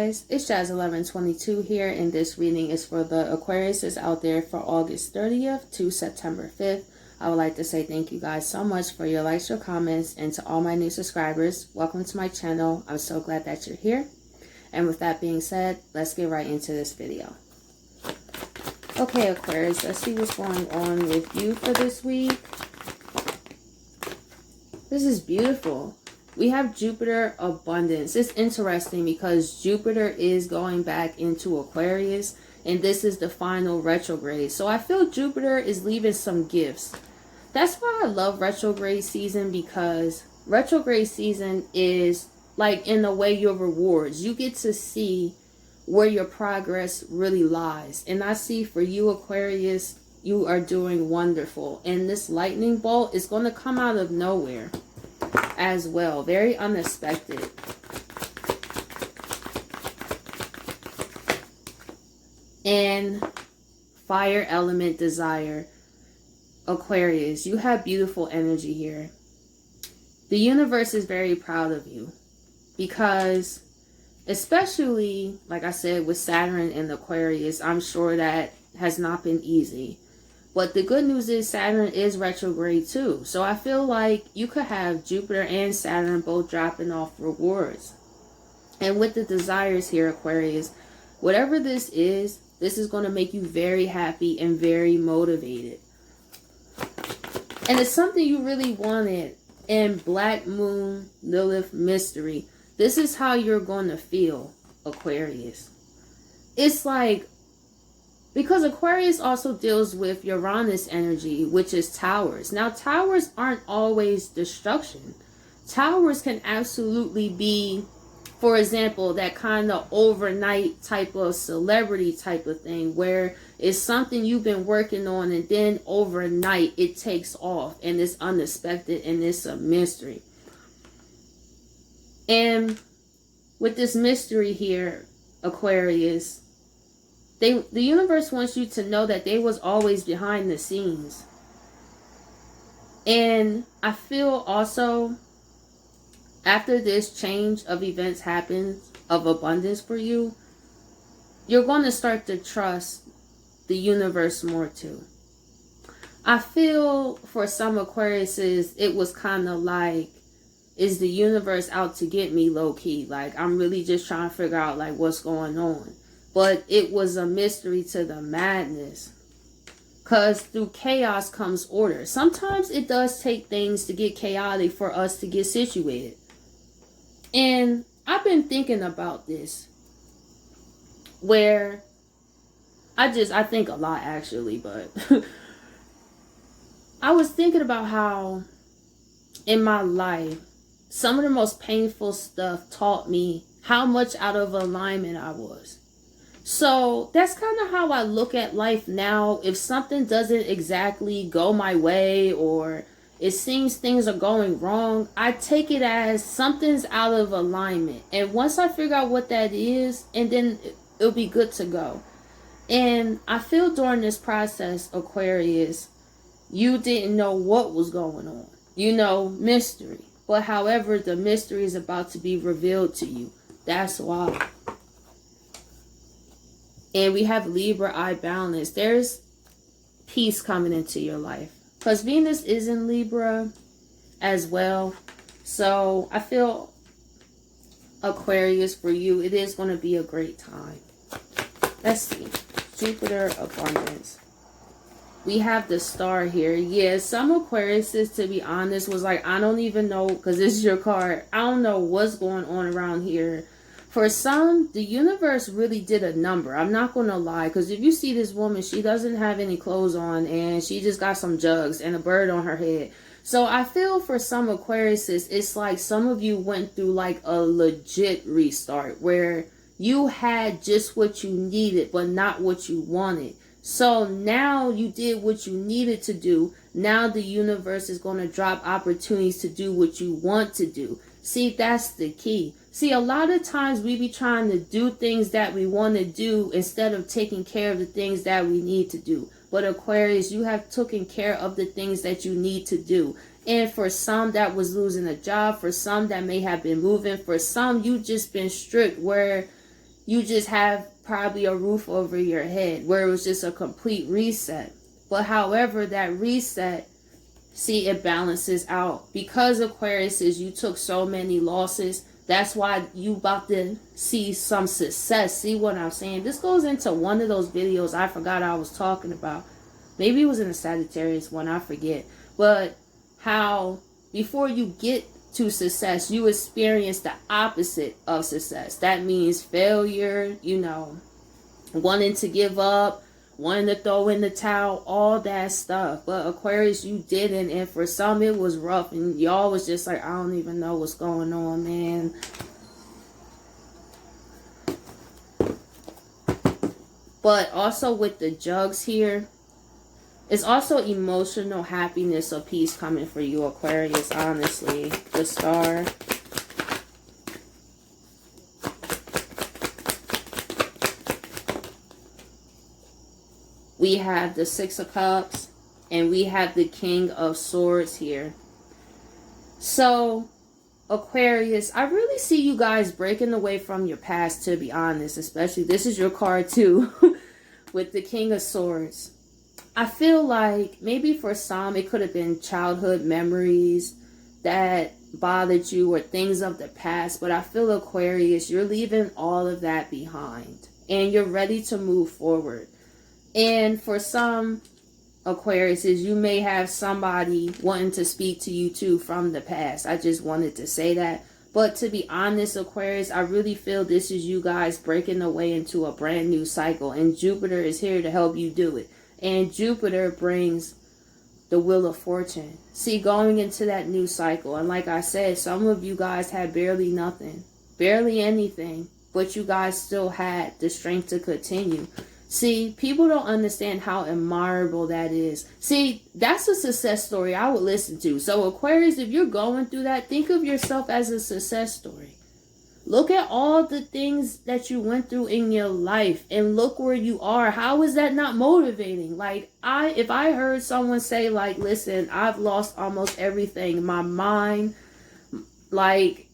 guys, it's Jazz1122 here, and this reading is for the Aquariuses out there for August 30th to September 5th. I would like to say thank you guys so much for your likes, your comments, and to all my new subscribers. Welcome to my channel. I'm so glad that you're here. And with that being said, let's get right into this video. Okay, Aquarius, let's see what's going on with you for this week. This is beautiful. We have Jupiter abundance. It's interesting because Jupiter is going back into Aquarius, and this is the final retrograde. So I feel Jupiter is leaving some gifts. That's why I love retrograde season, because retrograde season is like, in a way, your rewards. You get to see where your progress really lies. And I see for you, Aquarius, you are doing wonderful. And this lightning bolt is going to come out of nowhere as well. Very unexpected. And fire element desire. Aquarius, you have beautiful energy here. The universe is very proud of you, because especially, like I said, with Saturn and Aquarius, I'm sure that has not been easy. But the good news is Saturn is retrograde too. So I feel like you could have Jupiter and Saturn both dropping off rewards. And with the desires here, Aquarius, whatever this is going to make you very happy and very motivated. And it's something you really wanted in Black Moon Lilith Mystery. This is how you're going to feel, Aquarius. It's like, because Aquarius also deals with Uranus energy, which is towers. Now, towers aren't always destruction. Towers can absolutely be, for example, that kind of overnight type of celebrity type of thing, where it's something you've been working on and then overnight it takes off and it's unexpected and it's a mystery. And with this mystery here, Aquarius, the universe wants you to know that they was always behind the scenes. And I feel also, after this change of events happens of abundance for you, you're going to start to trust the universe more too. I feel for some Aquariuses, it was kind of like, is the universe out to get me, low key? Like, I'm really just trying to figure out like what's going on. But it was a mystery to the madness. Because through chaos comes order. Sometimes it does take things to get chaotic for us to get situated. And I've been thinking about this, where I think a lot actually, but I was thinking about how in my life, some of the most painful stuff taught me how much out of alignment I was. So that's kind of how I look at life now. If something doesn't exactly go my way, or it seems things are going wrong, I take it as something's out of alignment. And once I figure out what that is, and then it'll be good to go. And I feel during this process, Aquarius, you didn't know what was going on. You know, mystery. But however, the mystery is about to be revealed to you. That's why. And we have Libra eye balance. There's peace coming into your life, because Venus is in Libra as well. So I feel, Aquarius, for you, it is going to be a great time. Let's see. Jupiter abundance. We have the star here. Yeah, some Aquariuses, to be honest, was like, I don't even know, because this is your card, I don't know what's going on around here. For some, the universe really did a number. I'm not going to lie, because if you see this woman, she doesn't have any clothes on, and she just got some jugs and a bird on her head. So I feel for some Aquariuses, it's like some of you went through like a legit restart, where you had just what you needed, but not what you wanted. So now you did what you needed to do. Now the universe is going to drop opportunities to do what you want to do. See, that's the key. See, a lot of times we be trying to do things that we want to do instead of taking care of the things that we need to do. But Aquarius, you have taken care of the things that you need to do. And for some, that was losing a job. For some, that may have been moving. For some, you just been stripped where you just have probably a roof over your head, where it was just a complete reset. But however, that reset, see, it balances out. Because Aquarius is, you took so many losses, that's why you about to see some success. See what I'm saying? This goes into one of those videos I forgot I was talking about. Maybe it was in the Sagittarius one, I forget. But how before you get to success, you experience the opposite of success. That means failure, you know, wanting to give up, wanting to throw in the towel, all that stuff. But Aquarius, you didn't, and for some it was rough, and y'all was just like, I don't even know what's going on, man. But also with the jugs here, it's also emotional happiness or peace coming for you, Aquarius, honestly. The Star. We have the Six of Cups, and we have the King of Swords here. So, Aquarius, I really see you guys breaking away from your past, to be honest. Especially, this is your card too, with the King of Swords. I feel like maybe for some, it could have been childhood memories that bothered you or things of the past. But I feel, Aquarius, you're leaving all of that behind. And you're ready to move forward. And for some Aquariuses, you may have somebody wanting to speak to you too from the past. I just wanted to say that. But to be honest, Aquarius, I really feel this is you guys breaking away into a brand new cycle. And Jupiter is here to help you do it. And Jupiter brings the Wheel of Fortune. See, going into that new cycle. And like I said, some of you guys had barely nothing. Barely anything. But you guys still had the strength to continue. See, people don't understand how admirable that is. See, that's a success story I would listen to. So Aquarius, if you're going through that, think of yourself as a success story. Look at all the things that you went through in your life and look where you are. How is that not motivating? Like, if I heard someone say, like, listen, I've lost almost everything. My mind, like,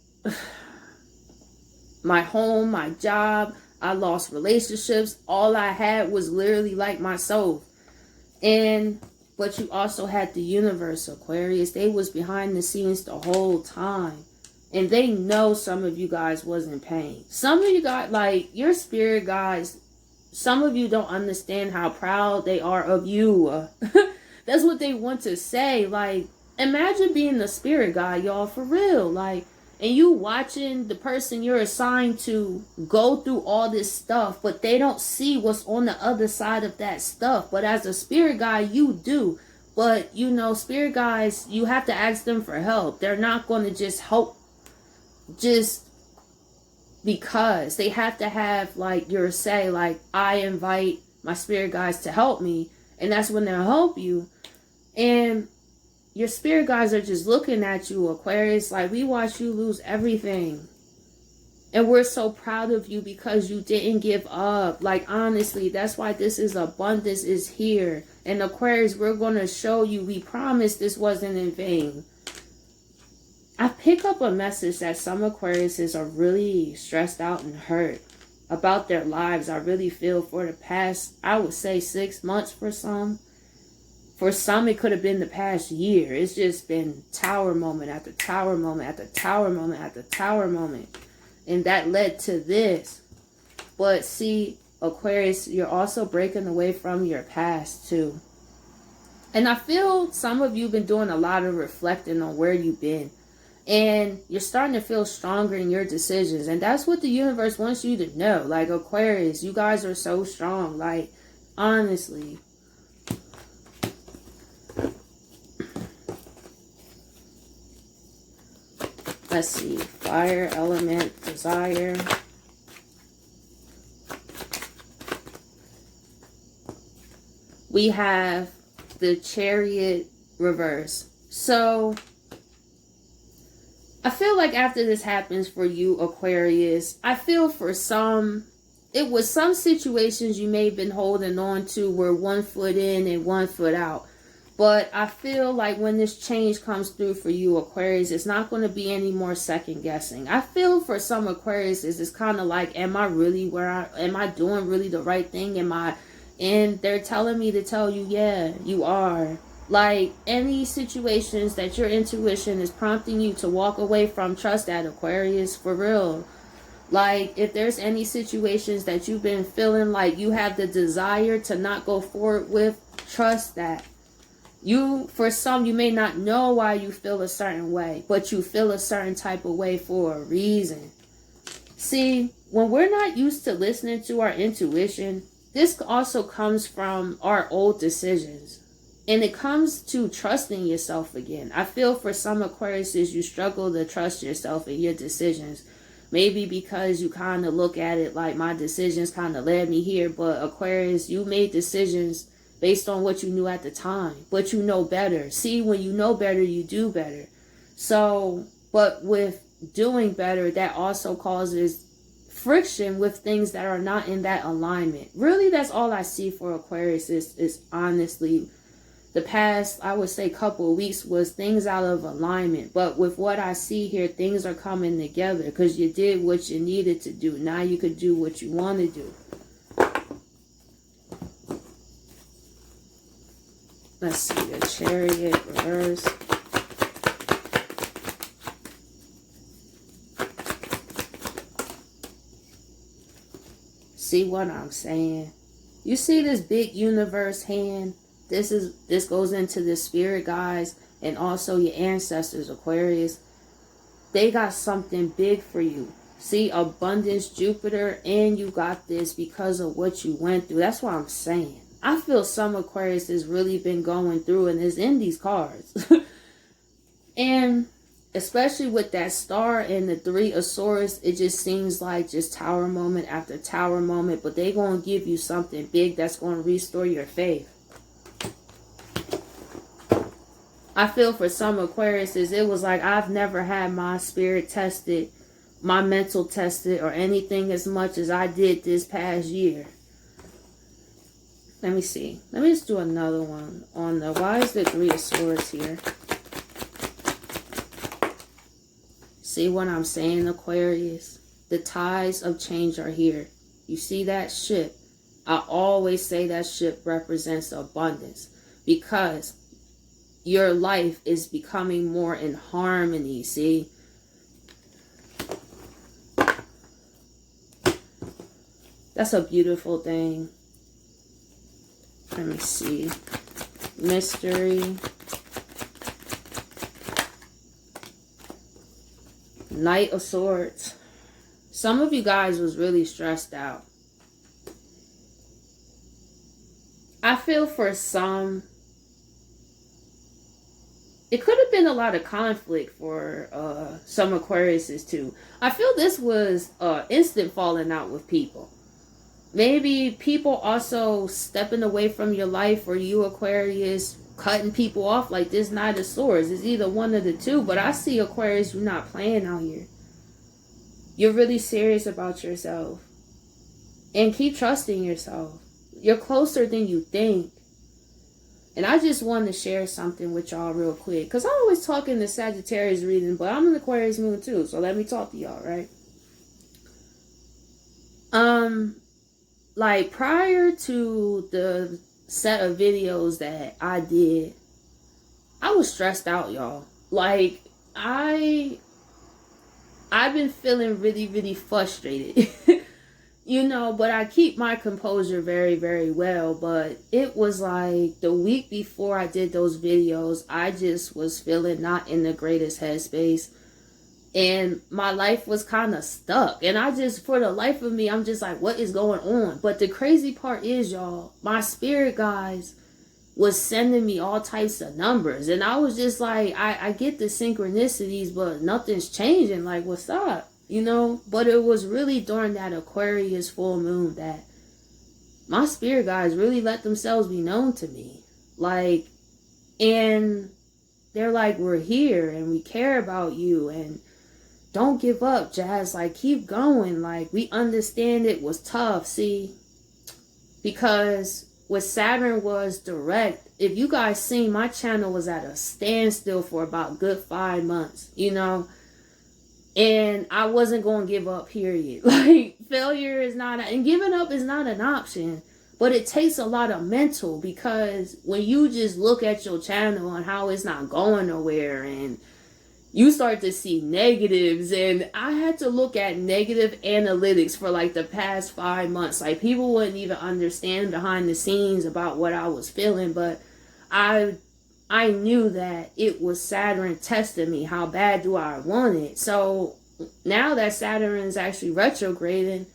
my home, my job, I lost relationships. All I had was literally like my soul. But you also had the universe, Aquarius. They was behind the scenes the whole time. And they know some of you guys was in pain. Some of you got, like, your spirit guys, some of you don't understand how proud they are of you. That's what they want to say. Like, imagine being the spirit guide, y'all, for real. Like, and you watching the person you're assigned to go through all this stuff, but they don't see what's on the other side of that stuff. But as a spirit guide, you do. But, you know, spirit guides, you have to ask them for help. They're not going to just help just because. They have to have, like, your say, like, I invite my spirit guides to help me. And that's when they'll help you. And your spirit guides are just looking at you, Aquarius, like, we watch you lose everything. And we're so proud of you because you didn't give up. Like, honestly, that's why this is abundance is here. And Aquarius, we're going to show you, we promise this wasn't in vain. I pick up a message that some Aquariuses are really stressed out and hurt about their lives. I really feel for the past, I would say 6 months for some. For some, it could have been the past year. It's just been tower moment after tower moment after tower moment after tower moment. And that led to this. But see, Aquarius, you're also breaking away from your past too. And I feel some of you have been doing a lot of reflecting on where you've been. And you're starting to feel stronger in your decisions. And that's what the universe wants you to know. Like, Aquarius, you guys are so strong. Like, honestly. Let's see. Fire element, desire. We have the Chariot Reverse. So, I feel like after this happens for you, Aquarius, I feel for some, it was some situations you may have been holding on to where 1 foot in and 1 foot out. But I feel like when this change comes through for you, Aquarius, it's not going to be any more second guessing. I feel for some Aquarius, it's kind of like, am I really am I doing really the right thing? And they're telling me to tell you, yeah, you are. Like, any situations that your intuition is prompting you to walk away from, trust that, Aquarius, for real. Like, if there's any situations that you've been feeling like you have the desire to not go forward with, trust that. For some, you may not know why you feel a certain way, but you feel a certain type of way for a reason. See, when we're not used to listening to our intuition, this also comes from our old decisions. And it comes to trusting yourself again. I feel for some Aquariuses, you struggle to trust yourself in your decisions. Maybe because you kind of look at it like, my decisions kind of led me here. But Aquarius, you made decisions based on what you knew at the time. But you know better. See, when you know better, you do better. So, but with doing better, that also causes friction with things that are not in that alignment. Really, that's all I see for Aquarius is honestly, the past, I would say, couple of weeks was things out of alignment. But with what I see here, things are coming together because you did what you needed to do. Now you could do what you want to do. Let's see, the Chariot Reverse. See what I'm saying? You see this big universe hand? This goes into the spirit guides and also your ancestors, Aquarius. They got something big for you. See, abundance, Jupiter, and you got this because of what you went through. That's what I'm saying. I feel some Aquarius has really been going through and is in these cards. And especially with that star and the 3 of Swords, it just seems like just tower moment after tower moment. But they're going to give you something big that's going to restore your faith. I feel for some Aquariuses, it was like, I've never had my spirit tested, my mental tested, or anything as much as I did this past year. Let me see. Let me just do another one on the, why is the 3 of Swords here? See what I'm saying, Aquarius? The tides of change are here. You see that ship? I always say that ship represents abundance because your life is becoming more in harmony, see? That's a beautiful thing. Let me see. Mystery. Knight of Swords. Some of you guys was really stressed out. I feel for some, it could have been a lot of conflict for some Aquariuses too. I feel this was instant falling out with people. Maybe people also stepping away from your life, or you Aquarius cutting people off like this Knight of Swords. It's either one of the two, but I see Aquarius, you're not playing out here. You're really serious about yourself. And keep trusting yourself. You're closer than you think. And I just wanted to share something with y'all real quick. Because I always talk in the Sagittarius reading, but I'm an Aquarius moon too. So let me talk to y'all, right? Like prior to the set of videos that I did, I was stressed out, y'all. Like, I've been feeling really, really frustrated. You know, but I keep my composure very, very well. But it was like the week before I did those videos, I just was feeling not in the greatest headspace. And my life was kind of stuck. And I just, for the life of me, I'm just like, what is going on? But the crazy part is, y'all, my spirit guides was sending me all types of numbers. And I was just like, I get the synchronicities, but nothing's changing. Like, what's up? You know? But it was really during that Aquarius full moon that my spirit guides really let themselves be known to me. Like, and they're like, we're here and we care about you. And don't give up, Jazz. Like, keep going. Like, we understand it was tough, see? Because with Saturn was direct. If you guys seen, my channel was at a standstill for about good 5 months, you know, and I wasn't going to give up, period. Like, failure is not, and giving up is not an option, but it takes a lot of mental, because when you just look at your channel and how it's not going nowhere, and you start to see negatives, and I had to look at negative analytics for like the past 5 months. Like, people wouldn't even understand behind the scenes about what I was feeling, but I knew that it was Saturn testing me. How bad do I want it? So now that Saturn is actually retrograding,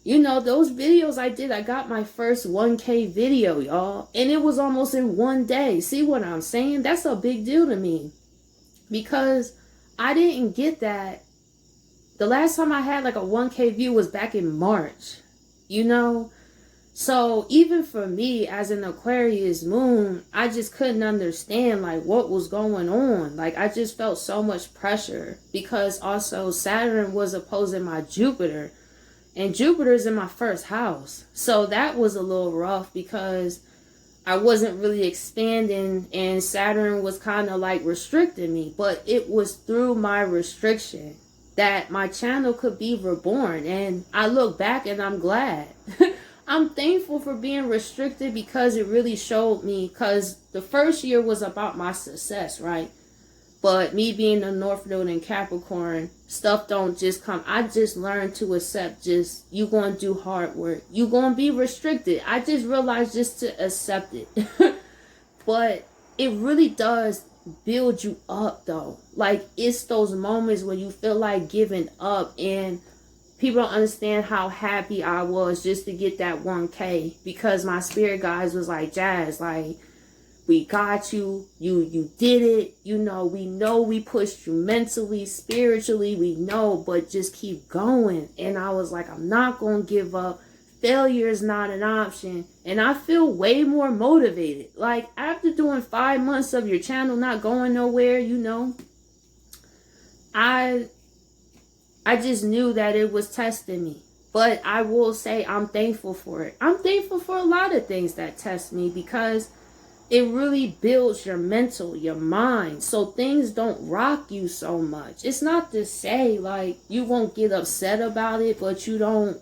you know, those videos I did, I got my first 1K video, y'all, and it was almost in one day. See what I'm saying? That's a big deal to me, because I didn't get that. The last time I had like a 1K view was back in March, you know? So even for me as an Aquarius moon, I just couldn't understand like what was going on. Like, I just felt so much pressure, because also Saturn was opposing my Jupiter, and Jupiter's in my first house. So that was a little rough, because I wasn't really expanding, and Saturn was kind of like restricting me. But it was through my restriction that my channel could be reborn. And I look back and I'm glad. I'm thankful for being restricted, because it really showed me, because the first year was about my success, right? But me being a North Node in Capricorn, stuff don't just come. I just learned to accept, just, you going to do hard work. You going to be restricted. I just realized just to accept it. But it really does build you up, though. Like, it's those moments when you feel like giving up, and people don't understand how happy I was just to get that 1K, because my spirit guides was like, Jazz, like, we got you. You did it. You know we pushed you mentally, spiritually. We know, but just keep going. And I was like, I'm not going to give up. Failure is not an option. And I feel way more motivated. Like, after doing 5 months of your channel not going nowhere, you know, I just knew that it was testing me. But I will say I'm thankful for it. I'm thankful for a lot of things that test me, because it really builds your mental, your mind, so things don't rock you so much. It's not to say like you won't get upset about it, but you don't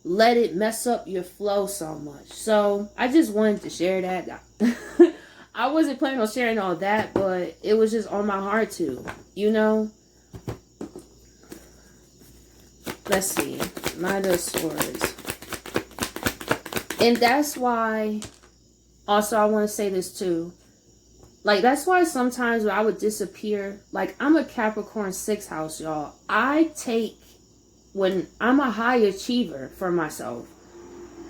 let it mess up your flow so much. So I just wanted to share that. I wasn't planning on sharing all that, but it was just on my heart to, you know. Let's see. Knight of Swords. And that's why, also I want to say this too. Like, that's why sometimes when I would disappear, like, I'm a Capricorn 6th house, y'all. When I'm a high achiever for myself.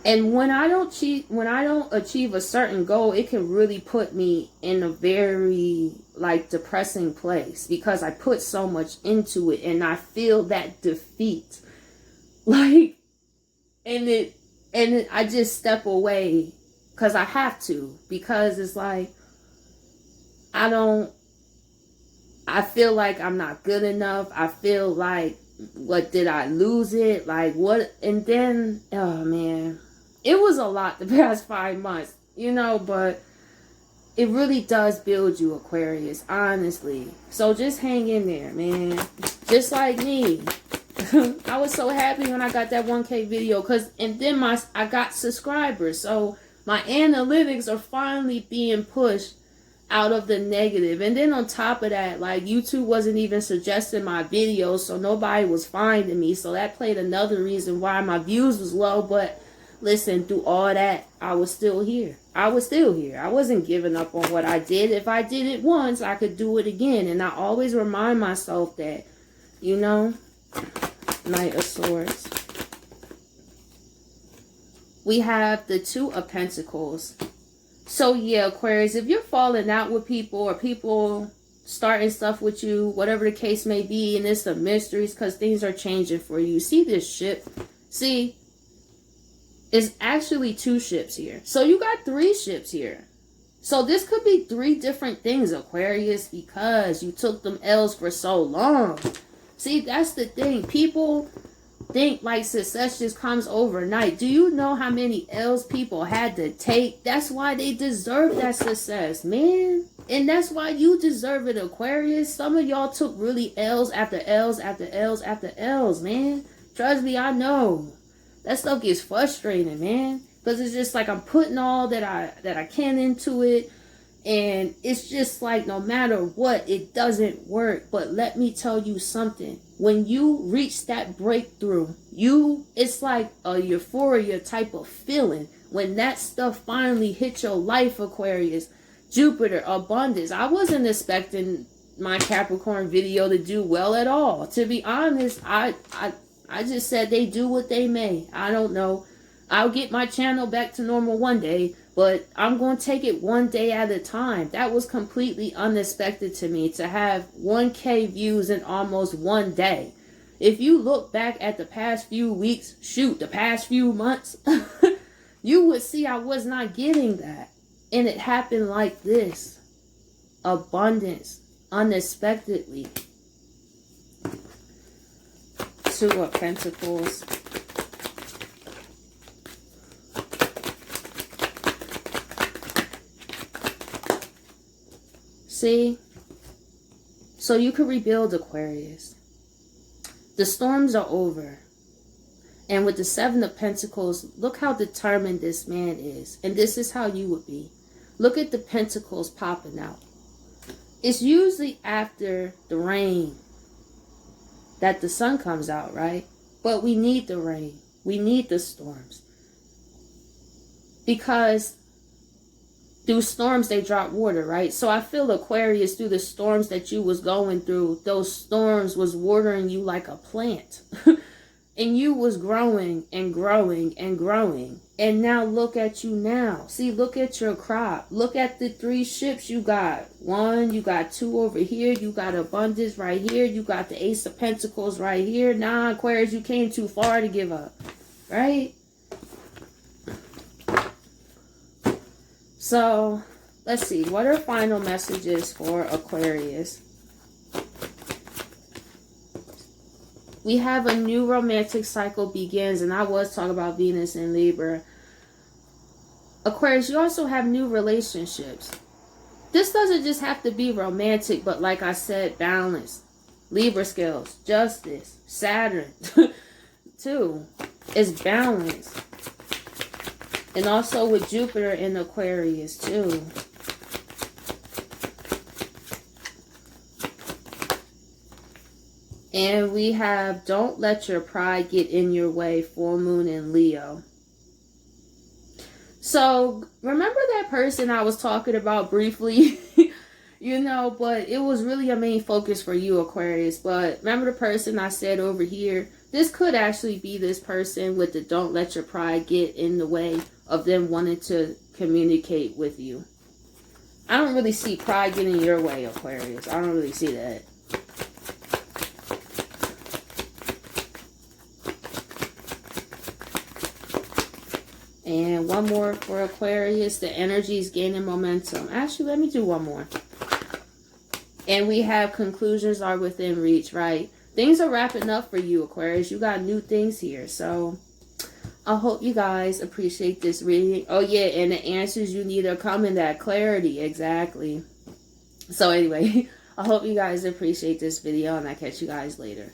And when I don't achieve a certain goal, it can really put me in a very, like, depressing place, because I put so much into it and I feel that defeat. Like, and I just step away because I have to, because it's like, I feel like I'm not good enough. I feel like, what, did I lose it? Like, what? And then, oh man, it was a lot the past 5 months, you know, but it really does build you, Aquarius, honestly. So just hang in there, man. Just like me. I was so happy when I got that 1K video, and then I got subscribers. So my analytics are finally being pushed out of the negative. And then on top of that, like, YouTube wasn't even suggesting my videos, so nobody was finding me. So that played another reason why my views was low. But listen, through all that, I was still here. I wasn't giving up on what I did. If I did it once, I could do it again. And I always remind myself that, you know. Knight of Swords. We have the Two of Pentacles. So yeah, Aquarius, if you're falling out with people, or people starting stuff with you, whatever the case may be, and it's a mystery, because things are changing for you. See this ship? See, it's actually 2 ships here. So you got 3 ships here. So this could be 3 different things, Aquarius, because you took them L's for so long. See, that's the thing. People think like success just comes overnight. Do you know how many L's people had to take? That's why they deserve that success, man. And that's why you deserve it, Aquarius. Some of y'all took really L's after L's after L's after L's, man. Trust me, I know. That stuff gets frustrating, man. Because it's just like I'm putting all that I can into it. And it's just like no matter what, it doesn't work. But let me tell you something. When you reach that breakthrough, it's like a euphoria type of feeling. When that stuff finally hits your life, Aquarius. Jupiter, abundance. I wasn't expecting my Capricorn video to do well at all. To be honest, I just said they do what they may. I don't know. I'll get my channel back to normal one day, but I'm going to take it one day at a time. That was completely unexpected to me, to have 1K views in almost one day. If you look back at the past few weeks, the past few months, you would see I was not getting that. And it happened like this. Abundance. Unexpectedly. Two of Pentacles. See? So you can rebuild, Aquarius. The storms are over. And with the Seven of Pentacles, look how determined this man is. And this is how you would be. Look at the pentacles popping out. It's usually after the rain that the sun comes out, right? But we need the rain. We need the storms. Because through storms, they drop water, right? So I feel, Aquarius, through the storms that you was going through, those storms was watering you like a plant. And you was growing and growing and growing. And now look at you now. See, look at your crop. Look at the 3 ships you got. 1, you got 2 over here. You got abundance right here. You got the Ace of Pentacles right here. Nah, Aquarius, you came too far to give up. Right? So, let's see. What are final messages for Aquarius? We have a new romantic cycle begins, and I was talking about Venus and Libra. Aquarius, you also have new relationships. This doesn't just have to be romantic, but like I said, balance. Libra scales, justice, Saturn, too, is balance. And also with Jupiter in Aquarius, too. And we have, don't let your pride get in your way, full moon in Leo. So, remember that person I was talking about briefly? You know, but it was really a main focus for you, Aquarius. But remember the person I said over here? This could actually be this person with the don't let your pride get in the way of them wanting to communicate with you. I don't really see pride getting in your way, Aquarius. I don't really see that. And one more for Aquarius. The energy is gaining momentum. Actually, let me do one more. And we have conclusions are within reach, right? Things are wrapping up for you, Aquarius. You got new things here. So, I hope you guys appreciate this reading. Oh, yeah, and the answers you need are coming. That clarity, exactly. So, anyway, I hope you guys appreciate this video, and I'll catch you guys later.